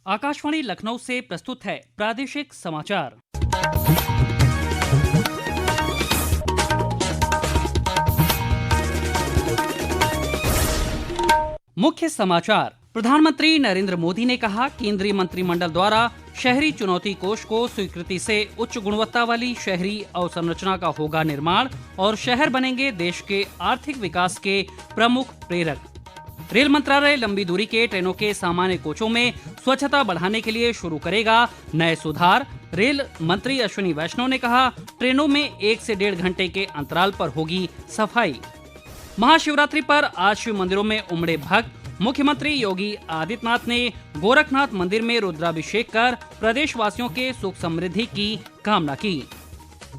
आकाशवाणी लखनऊ से प्रस्तुत है प्रादेशिक समाचार। मुख्य समाचार। प्रधानमंत्री नरेंद्र मोदी ने कहा, केंद्रीय मंत्रिमंडल द्वारा शहरी चुनौती कोष को स्वीकृति से उच्च गुणवत्ता वाली शहरी अवसंरचना का होगा निर्माण और शहर बनेंगे देश के आर्थिक विकास के प्रमुख प्रेरक। रेल मंत्रालय लंबी दूरी के ट्रेनों के सामान्य कोचों में स्वच्छता बढ़ाने के लिए शुरू करेगा नए सुधार। रेल मंत्री अश्विनी वैष्णव ने कहा, ट्रेनों में 1 से 1.5 घंटे के अंतराल पर होगी सफाई। महाशिवरात्रि पर आज शिव मंदिरों में उमड़े भक्त। मुख्यमंत्री योगी आदित्यनाथ ने गोरखनाथ मंदिर में रुद्राभिषेक कर प्रदेशवासियों के सुख समृद्धि की कामना की।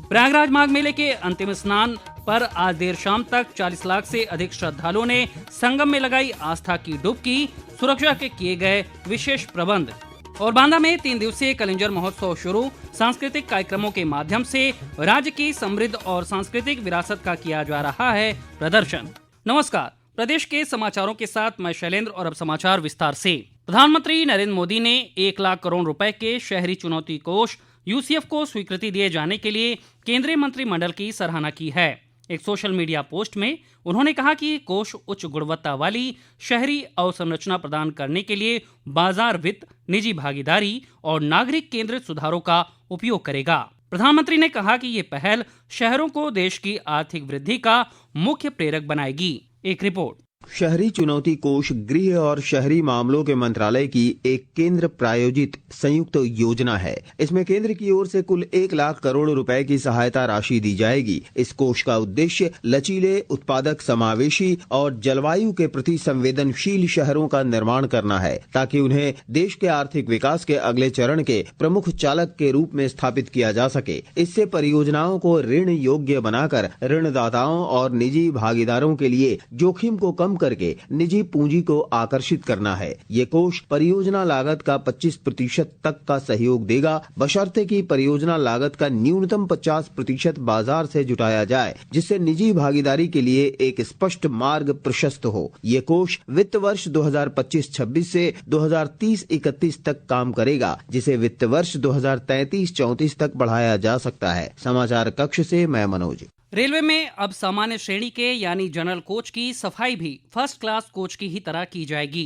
प्रयागराज माघ मेले के अंतिम स्नान पर आज देर शाम तक 40 लाख से अधिक श्रद्धालुओं ने संगम में लगाई आस्था की डुबकी। सुरक्षा के किए गए विशेष प्रबंध। और बांदा में 3 दिवसीय कलिंजर महोत्सव शुरू। सांस्कृतिक कार्यक्रमों के माध्यम से राज्य की समृद्ध और सांस्कृतिक विरासत का किया जा रहा है प्रदर्शन। नमस्कार, प्रदेश के समाचारों के साथ मैं शैलेंद्र और अब समाचार विस्तार से। प्रधानमंत्री नरेंद्र मोदी ने 1 लाख करोड़ रुपए के शहरी चुनौती कोष यूसीएफ को स्वीकृति दिए जाने के लिए केंद्रीय मंत्रिमंडल की सराहना की है। एक सोशल मीडिया पोस्ट में उन्होंने कहा कि कोष उच्च गुणवत्ता वाली शहरी अवसंरचना प्रदान करने के लिए बाजार वित्त, निजी भागीदारी और नागरिक केंद्रित सुधारों का उपयोग करेगा। प्रधानमंत्री ने कहा कि ये पहल शहरों को देश की आर्थिक वृद्धि का मुख्य प्रेरक बनाएगी। एक रिपोर्ट। शहरी चुनौती कोष गृह और शहरी मामलों के मंत्रालय की एक केंद्र प्रायोजित संयुक्त योजना है। इसमें केंद्र की ओर से कुल 1 लाख करोड़ रुपए की सहायता राशि दी जाएगी। इस कोष का उद्देश्य लचीले, उत्पादक, समावेशी और जलवायु के प्रति संवेदनशील शहरों का निर्माण करना है, ताकि उन्हें देश के आर्थिक विकास के अगले चरण के प्रमुख चालक के रूप में स्थापित किया जा सके। इससे परियोजनाओं को ऋण योग्य बनाकर ऋणदाताओं और निजी भागीदारों के लिए जोखिम को कम करके निजी पूंजी को आकर्षित करना है। ये कोष परियोजना लागत का 25% तक का सहयोग देगा, बशर्ते कि परियोजना लागत का न्यूनतम 50% बाजार से जुटाया जाए, जिससे निजी भागीदारी के लिए एक स्पष्ट मार्ग प्रशस्त हो। ये कोष वित्त वर्ष 2025-26 से 2030-31 तक काम करेगा, जिसे वित्त वर्ष 2033-34 तक बढ़ाया जा सकता है। समाचार कक्ष से मैं मनोज। रेलवे में अब सामान्य श्रेणी के यानी जनरल कोच की सफाई भी फर्स्ट क्लास कोच की ही तरह की जाएगी।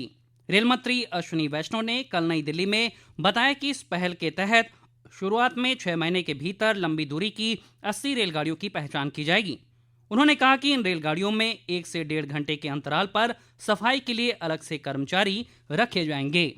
रेल मंत्री अश्विनी वैष्णव ने कल नई दिल्ली में बताया कि इस पहल के तहत शुरुआत में 6 महीने के भीतर लंबी दूरी की 80 रेलगाड़ियों की पहचान की जाएगी। उन्होंने कहा कि इन रेलगाड़ियों में 1 से 1.5 घंटे के अंतराल पर सफाई के लिए अलग से कर्मचारी रखे जाएंगे।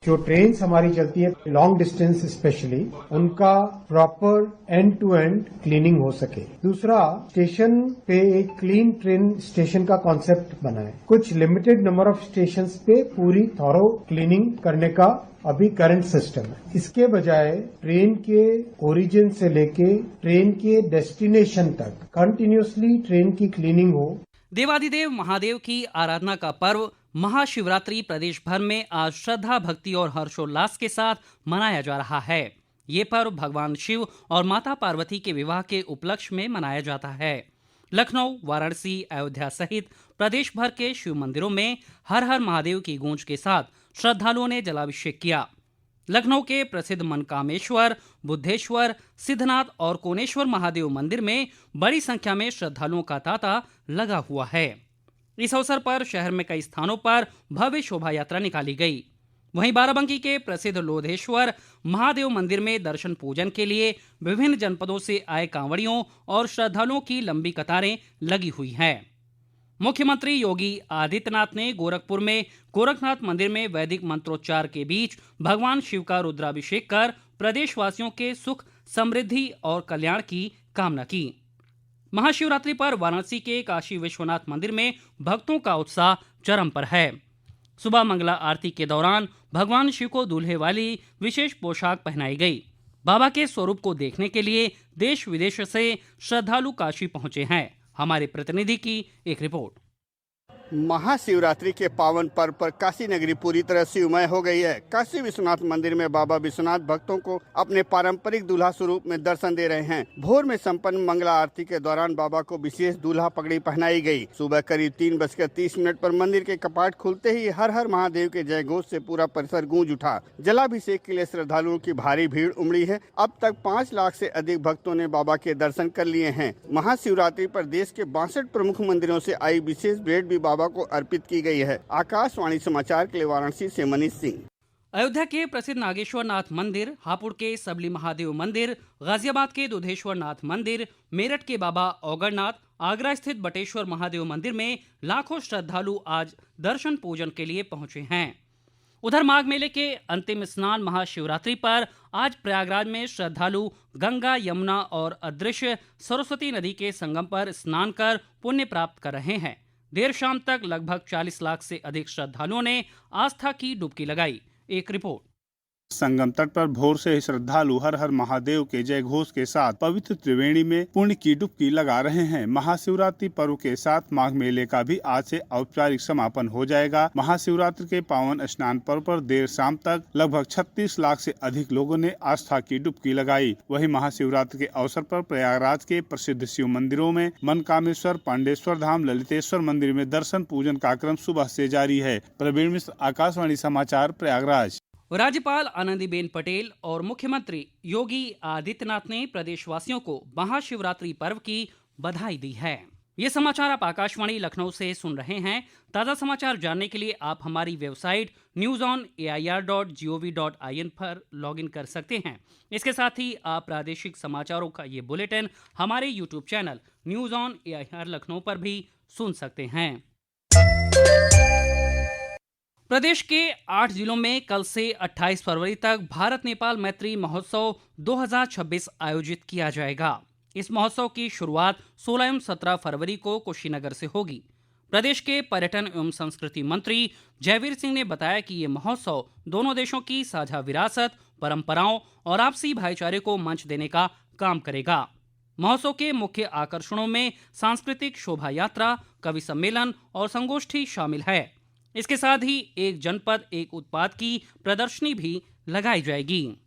जो ट्रेन हमारी चलती है लॉन्ग डिस्टेंस स्पेशली, उनका proper end to end cleaning हो सके। दूसरा, स्टेशन पे एक क्लीन ट्रेन स्टेशन का कॉन्सेप्ट बना है। कुछ लिमिटेड नंबर ऑफ स्टेशंस पे पूरी थॉरो क्लीनिंग करने का अभी करंट सिस्टम है। इसके बजाय ट्रेन के ओरिजिन से लेके ट्रेन के डेस्टिनेशन तक कंटिन्यूअसली ट्रेन की क्लीनिंग हो। देवाधिदेव महादेव की आराधना का पर्व महाशिवरात्रि प्रदेश भर में आज श्रद्धा, भक्ति और हर्षोल्लास के साथ मनाया जा रहा है। ये पर्व भगवान शिव और माता पार्वती के विवाह के उपलक्ष्य में मनाया जाता है। लखनऊ, वाराणसी, अयोध्या सहित प्रदेश भर के शिव मंदिरों में हर हर महादेव की गूंज के साथ श्रद्धालुओं ने जलाभिषेक किया। लखनऊ के प्रसिद्ध मनकामेश्वर, बुद्धेश्वर, सिद्धनाथ और कोनेश्वर महादेव मंदिर में बड़ी संख्या में श्रद्धालुओं का तांता लगा हुआ है। इस अवसर पर शहर में कई स्थानों पर भव्य शोभा यात्रा निकाली गई। वहीं बाराबंकी के प्रसिद्ध लोधेश्वर महादेव मंदिर में दर्शन पूजन के लिए विभिन्न जनपदों से आए कांवड़ियों और श्रद्धालुओं की लंबी कतारें लगी हुई हैं। मुख्यमंत्री योगी आदित्यनाथ ने गोरखपुर में गोरखनाथ मंदिर में वैदिक मंत्रोच्चार के बीच भगवान शिव का रुद्राभिषेक कर प्रदेशवासियों के सुख, समृद्धि और कल्याण की कामना की। महाशिवरात्रि पर वाराणसी के काशी विश्वनाथ मंदिर में भक्तों का उत्साह चरम पर है। सुबह मंगला आरती के दौरान भगवान शिव को दूल्हे वाली विशेष पोशाक पहनाई गई। बाबा के स्वरूप को देखने के लिए देश विदेश से श्रद्धालु काशी पहुंचे हैं। हमारे प्रतिनिधि की एक रिपोर्ट। महाशिवरात्रि के पावन पर्व पर काशी नगरी पूरी तरह शिवमय हो गई है। काशी विश्वनाथ मंदिर में बाबा विश्वनाथ भक्तों को अपने पारंपरिक दूल्हा स्वरूप में दर्शन दे रहे हैं। भोर में संपन्न मंगला आरती के दौरान बाबा को विशेष दूल्हा पगड़ी पहनाई गई। सुबह करीब 3:30 पर मंदिर के कपाट खुलते ही हर हर महादेव के जय घोष से पूरा परिसर गूंज उठा। जलाभिषेक के लिए श्रद्धालुओं की भारी भीड़ उमड़ी है। अब तक 5 लाख से अधिक भक्तों ने बाबा के दर्शन कर लिए हैं। महाशिवरात्रि पर देश के 62 प्रमुख मंदिरों से आई विशेष भेंट भी बाबा को अर्पित की गई है। आकाशवाणी समाचार के लिए वाराणसी से मनीष सिंह। अयोध्या के प्रसिद्ध नागेश्वर नाथ मंदिर, हापुड़ के सबली महादेव मंदिर, गाजियाबाद के दुधेश्वर नाथ मंदिर, मेरठ के बाबा औगरनाथ, आगरा स्थित बटेश्वर महादेव मंदिर में लाखों श्रद्धालु आज दर्शन पूजन के लिए पहुंचे हैं। उधर माघ मेले के अंतिम स्नान महाशिवरात्रि पर आज प्रयागराज में श्रद्धालु गंगा, यमुना और अदृश्य सरस्वती नदी के संगम पर स्नान कर पुण्य प्राप्त कर रहे हैं। देर शाम तक लगभग 40 लाख से अधिक श्रद्धालुओं ने आस्था की डुबकी लगाई। एक रिपोर्ट। संगम तट पर भोर से ही श्रद्धालु हर हर महादेव के जय घोष के साथ पवित्र त्रिवेणी में पुण्य की डुबकी लगा रहे हैं। महाशिवरात्रि पर्व के साथ माघ मेले का भी आज से औपचारिक समापन हो जाएगा। महाशिवरात्रि के पावन स्नान पर्व पर देर शाम तक लगभग 36 लाख से अधिक लोगों ने आस्था की डुबकी लगाई। वहीं महाशिवरात्रि के अवसर पर प्रयागराज के प्रसिद्ध शिव मंदिरों में मनकामेश्वर, पांडेश्वर धाम, ललितेश्वर मंदिर में दर्शन पूजन का क्रम सुबह से जारी है। प्रवीण मिश्र, आकाशवाणी समाचार, प्रयागराज। राज्यपाल आनंदीबेन पटेल और मुख्यमंत्री योगी आदित्यनाथ ने प्रदेशवासियों को महाशिवरात्रि पर्व की बधाई दी है। ये समाचार आप आकाशवाणी लखनऊ से सुन रहे हैं। ताज़ा समाचार जानने के लिए आप हमारी वेबसाइट newsonair.gov.in पर लॉगिन कर सकते हैं। इसके साथ ही आप प्रादेशिक समाचारों का ये बुलेटिन हमारे YouTube channel news on AIR Lucknow पर भी सुन सकते हैं। प्रदेश के 8 जिलों में कल से 28 फरवरी तक भारत नेपाल मैत्री महोत्सव 2026 आयोजित किया जाएगा। इस महोत्सव की शुरुआत 16 एवं 17 फरवरी को कुशीनगर से होगी। प्रदेश के पर्यटन एवं संस्कृति मंत्री जयवीर सिंह ने बताया कि ये महोत्सव दोनों देशों की साझा विरासत, परंपराओं और आपसी भाईचारे को मंच देने का काम करेगा। महोत्सव के मुख्य आकर्षणों में सांस्कृतिक शोभा यात्रा, कवि सम्मेलन और संगोष्ठी शामिल है। इसके साथ ही एक जनपद एक उत्पाद की प्रदर्शनी भी लगाई जाएगी।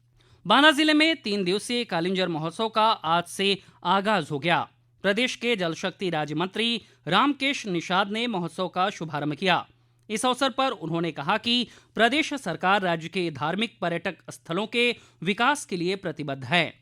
बांदा जिले में 3 दिवसीय कालिंजर महोत्सव का आज से आगाज हो गया। प्रदेश के जल शक्ति राज्य मंत्री रामकेश निषाद ने महोत्सव का शुभारंभ किया। इस अवसर पर उन्होंने कहा कि प्रदेश सरकार राज्य के धार्मिक पर्यटक स्थलों के विकास के लिए प्रतिबद्ध है।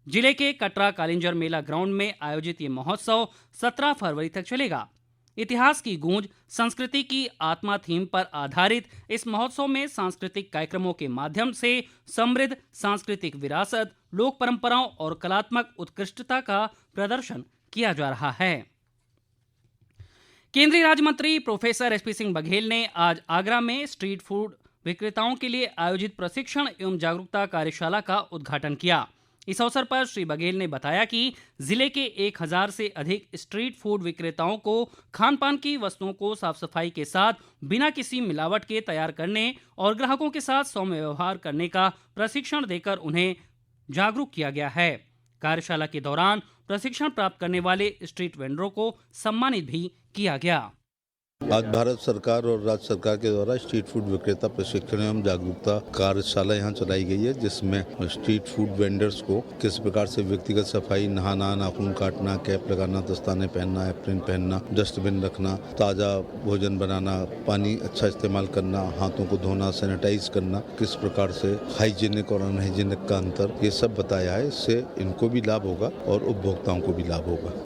जिले के कटरा कालिंजर मेला ग्राउंड में आयोजित ये महोत्सव 17 फरवरी तक चलेगा। इतिहास की गूंज, संस्कृति की आत्मा थीम पर आधारित इस महोत्सव में सांस्कृतिक कार्यक्रमों के माध्यम से समृद्ध सांस्कृतिक विरासत, लोक परंपराओं और कलात्मक उत्कृष्टता का प्रदर्शन किया जा रहा है। केंद्रीय राज्य मंत्री प्रोफेसर एसपी सिंह बघेल ने आज आगरा में स्ट्रीट फूड विक्रेताओं के लिए आयोजित प्रशिक्षण एवं जागरूकता कार्यशाला का उद्घाटन किया। इस अवसर पर श्री बघेल ने बताया कि जिले के 1000 से अधिक स्ट्रीट फूड विक्रेताओं को खान पान की वस्तुओं को साफ सफाई के साथ बिना किसी मिलावट के तैयार करने और ग्राहकों के साथ सौम्य व्यवहार करने का प्रशिक्षण देकर उन्हें जागरूक किया गया है। कार्यशाला के दौरान प्रशिक्षण प्राप्त करने वाले स्ट्रीट वेंडरों को सम्मानित भी किया गया। आज भारत सरकार और राज्य सरकार के द्वारा स्ट्रीट फूड विक्रेता प्रशिक्षण एवं जागरूकता कार्यशाला यहाँ चलाई गई है, जिसमें स्ट्रीट फूड वेंडर्स को किस प्रकार से व्यक्तिगत सफाई, नहाना, नाखून काटना, कैप लगाना, दस्ताने पहनना, एप्रिन पहनना, डस्टबिन रखना, ताज़ा भोजन बनाना, पानी अच्छा इस्तेमाल करना, हाथों को धोना, सैनिटाइज करना, किस प्रकार से हाइजीनिक और अनहाइजीनिक का अंतर, ये सब बताया है। इससे इनको भी लाभ होगा और उपभोक्ताओं को भी लाभ होगा।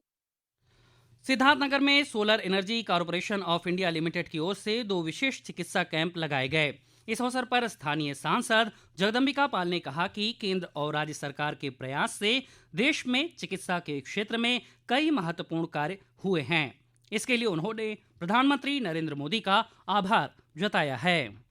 सिद्धार्थनगर में solar energy corporation of India limited की ओर से 2 विशेष चिकित्सा कैंप लगाए गए। इस अवसर पर स्थानीय सांसद जगदम्बिका पाल ने कहा कि केंद्र और राज्य सरकार के प्रयास से देश में चिकित्सा के क्षेत्र में कई महत्वपूर्ण कार्य हुए हैं। इसके लिए उन्होंने प्रधानमंत्री नरेंद्र मोदी का आभार जताया है।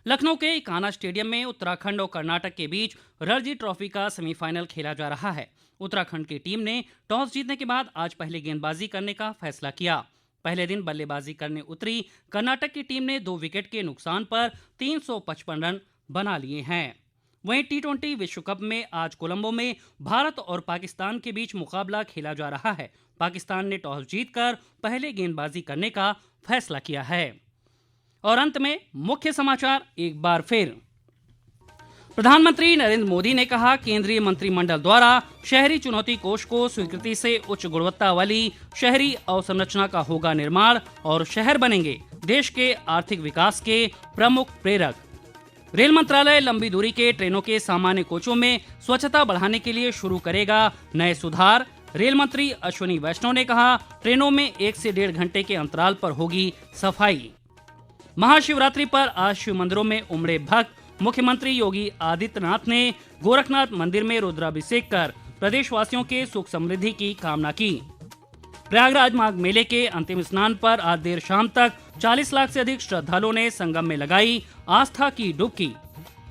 लखनऊ के कान्हा स्टेडियम में उत्तराखंड और कर्नाटक के बीच रणजी ट्रॉफी का सेमीफाइनल खेला जा रहा है। उत्तराखंड की टीम ने टॉस जीतने के बाद आज पहले गेंदबाजी करने का फैसला किया। पहले दिन बल्लेबाजी करने उतरी कर्नाटक की टीम ने 2 विकेट के नुकसान पर 355 रन बना लिए हैं। वहीं T20 विश्व कप में आज कोलंबो में भारत और पाकिस्तान के बीच मुकाबला खेला जा रहा है। पाकिस्तान ने टॉस जीतकर पहले गेंदबाजी करने का फैसला किया है। और अंत में मुख्य समाचार एक बार फिर। प्रधानमंत्री नरेंद्र मोदी ने कहा, केंद्रीय मंत्रिमंडल द्वारा शहरी चुनौती कोष को स्वीकृति से उच्च गुणवत्ता वाली शहरी अवसंरचना का होगा निर्माण और शहर बनेंगे देश के आर्थिक विकास के प्रमुख प्रेरक। रेल मंत्रालय लंबी दूरी के ट्रेनों के सामान्य कोचों में स्वच्छता बढ़ाने के लिए शुरू करेगा नए सुधार। रेल मंत्री अश्विनी वैष्णव ने कहा, ट्रेनों में 1 से 1.5 घंटे के अंतराल पर होगी सफाई। महाशिवरात्रि पर आज शिव मंदिरों में उमड़े भक्त। मुख्यमंत्री योगी आदित्यनाथ ने गोरखनाथ मंदिर में रुद्राभिषेक कर प्रदेशवासियों के सुख समृद्धि की कामना की। प्रयागराज माघ मेले के अंतिम स्नान पर आज देर शाम तक 40 लाख से अधिक श्रद्धालुओं ने संगम में लगाई आस्था की डुबकी।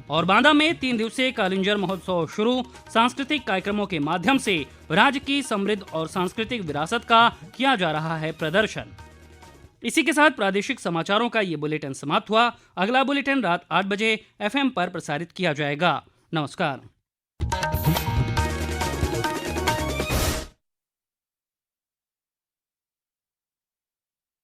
और बांदा में 3 दिवसीय कालिंजर महोत्सव शुरू। सांस्कृतिक कार्यक्रमों के माध्यम से राज्य की समृद्ध और सांस्कृतिक विरासत का किया जा रहा है प्रदर्शन। इसी के साथ प्रादेशिक समाचारों का ये बुलेटिन समाप्त हुआ। अगला बुलेटिन रात 8 बजे FM पर प्रसारित किया जाएगा। नमस्कार।